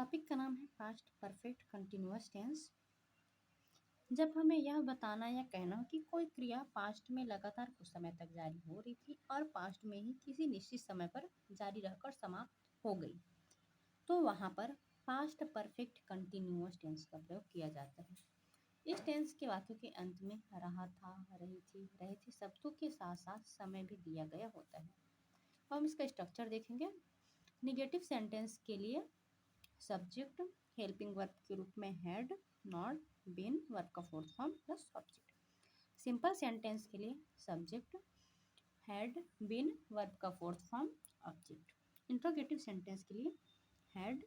Topic का नाम है पास्ट परफेक्ट कंटिन्यूअस टेंस। जब हमें यह बताना या कहना हो कि कोई क्रिया पास्ट में लगातार कुछ समय तक जारी हो रही थी और पास्ट में ही किसी निश्चित समय पर जारी रहकर समाप्त हो गई, तो वहाँ पर पास्ट परफेक्ट कंटिन्यूअस टेंस का प्रयोग किया जाता है। इस टेंस के वाक्यों के अंत में रहा था, रहे थे शब्दों के साथ साथ समय भी दिया गया होता है। अब हम इसका स्ट्रक्चर देखेंगे। निगेटिव सेंटेंस के लिए सब्जेक्ट हेल्पिंग वर्ब के रूप में हैड, नॉट, बीन, वर्ब का fourth form plus object. Simple sentence के लिए सब्जेक्ट हैड, बीन, वर्ब का fourth form, object. Interrogative sentence के लिए हैड,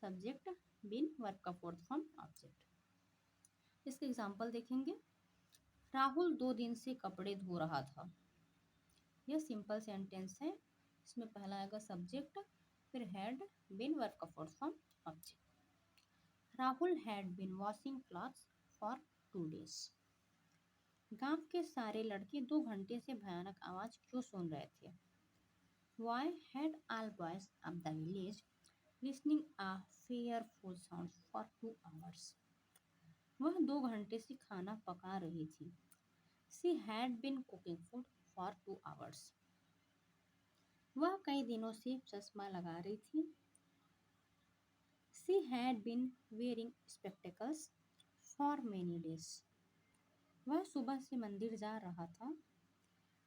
सब्जेक्ट, बीन, वर्ब का फोर्थ फॉर्म, ऑब्जेक्ट। इसके एग्जांपल देखेंगे। राहुल 2 दिन से कपड़े धो रहा था। यह सिंपल सेंटेंस है। इसमें पहला आएगा सब्जेक्ट, फिर हैड, बीन, वर्ब का fourth form, object. Rahul had been washing clothes for 2 days। गांव के सारे लड़के 2 घंटे से भयानक आवाज क्यों सुन रहे थे? Why had all boys of the village listening a fearful sound for 2 hours? वह 2 घंटे से खाना पका रही थी। She had been cooking food for 2 hours. वह कई दिनों से चश्मा लगा रही थी। She had been wearing spectacles for many days. वह सुबह से मंदिर जा रहा था।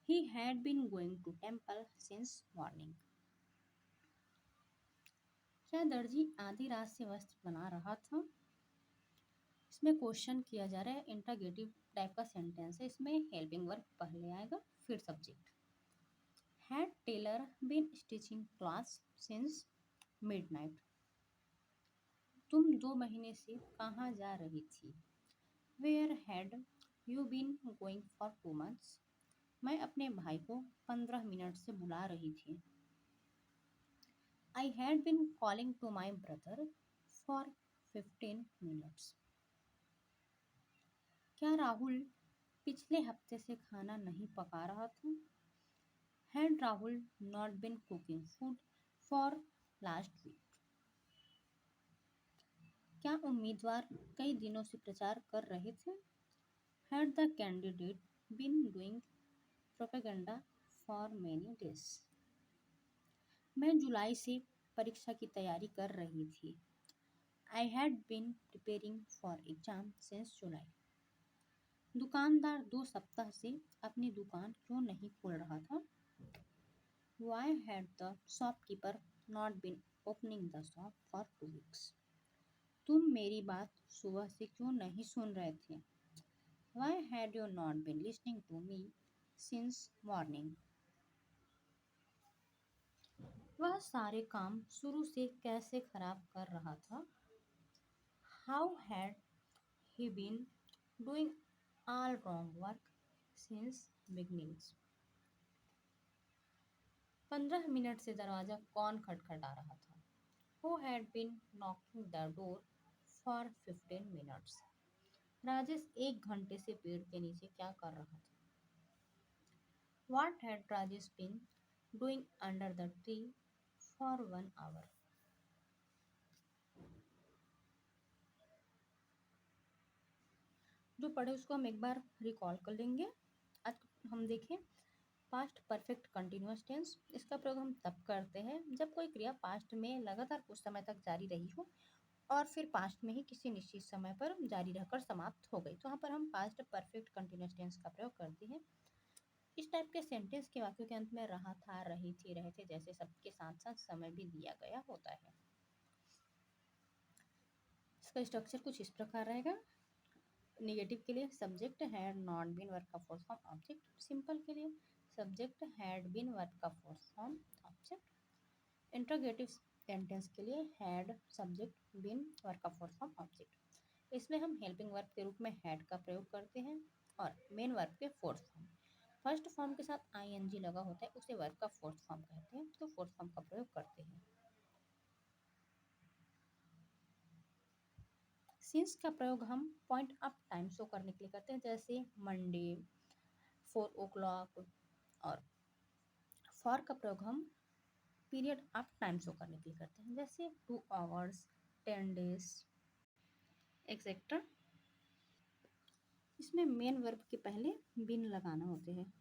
He had been going to temple since morning. क्या दर्जी आधी रात से वस्त्र बना रहा था? इसमें क्वेश्चन किया जा रहा है। इंटरोगेटिव टाइप का सेंटेंस है। इसमें हेल्पिंग वर्ब पहले आएगा, फिर subject. Had Taylor been stitching clothes since midnight? तुम 2 महीने से कहाँ जा रही थी? Where had you been going for 2 months? मैं अपने भाई को 15 मिनट से बुला रही थी। I had been calling to my brother for 15 minutes. क्या राहुल पिछले हफ्ते से खाना नहीं पका रहा था? Had Rahul not been cooking food for last week? क्या उम्मीदवार कई दिनों से प्रचार कर रहे थे? Had the candidate been doing propaganda for many days? मैं जुलाई से परीक्षा की तैयारी कर रही थी। I had been preparing for exam since July. दुकानदार 2 सप्ताह से अपनी दुकान क्यों नहीं खोल रहा था? Why had the shopkeeper not been opening the shop for 2 weeks? तुम मेरी बात सुबह से क्यों नहीं सुन रहे थे? Why had you not been listening to me since morning? वह सारे काम शुरू से कैसे खराब कर रहा था? How had he been doing all wrong work since beginnings? 15 minute से दरवाजा कौन खटखटा रहा था? Who had been knocking the door for 15 minutes? Rajesh 1 घंटे से पेड़ के नीचे क्या कर रहा था? What had Rajesh been doing under the tree for 1 hour? जो पढ़े उसको हम एक बार रिकॉल कर लेंगे। आज हम देखें पास्ट परफेक्ट कंटिन्यूअस टेंस। इसका प्रयोग हम तब करते हैं जब कोई क्रिया पास्ट में लगातार कुछ समय तक जारी रही हो और फिर पास्ट में ही किसी निश्चित समय पर जारी रहकर समाप्त हो गई, तो यहाँ पर हम पास्ट परफेक्ट कंटिन्यूअस टेंस का प्रयोग करते हैं। इस टाइप के सेंटेंस के वाक्यों के अंत में रहा था, रही थी, रहे थे जैसे शब्द के साथ साथ समय भी दिया गया होता है। इसका स्ट्रक्चर कुछ इस प्रकार रहेगा। नेगेटिव के लिए subject had not been verb का फोर्थ फॉर्म ऑब्जेक्ट। सिंपल के लिए सब्जेक्ट हैड बीन वर्ब का fourth form object. Interrogative sentence के लिए हैड सब्जेक्ट बीन वर्ब का फोर्थ फॉर्म ऑब्जेक्ट। इसमें हम हेल्पिंग वर्ब के रूप में हैड का प्रयोग करते हैं और मेन वर्ब के फोर्थ फॉर्म। फर्स्ट फॉर्म के साथ आईएनजी लगा होता है उसे वर्ब का फोर्थ फॉर्म कहते हैं, तो फोर्थ फॉर्म का प्रयोग करते हैं। सिंस का प्रयोग हम पॉइंट ऑफ टाइम शो करने के लिए करते हैं, जैसे मंडे, 4 o'clock। और फॉर का प्रयोग हम पीरियड ऑफ टाइम शो करने के लिए करते हैं, जैसे 2 hours, 10 days एक्सेट्रा। इसमें मेन वर्ब के पहले बिन लगाना होते हैं।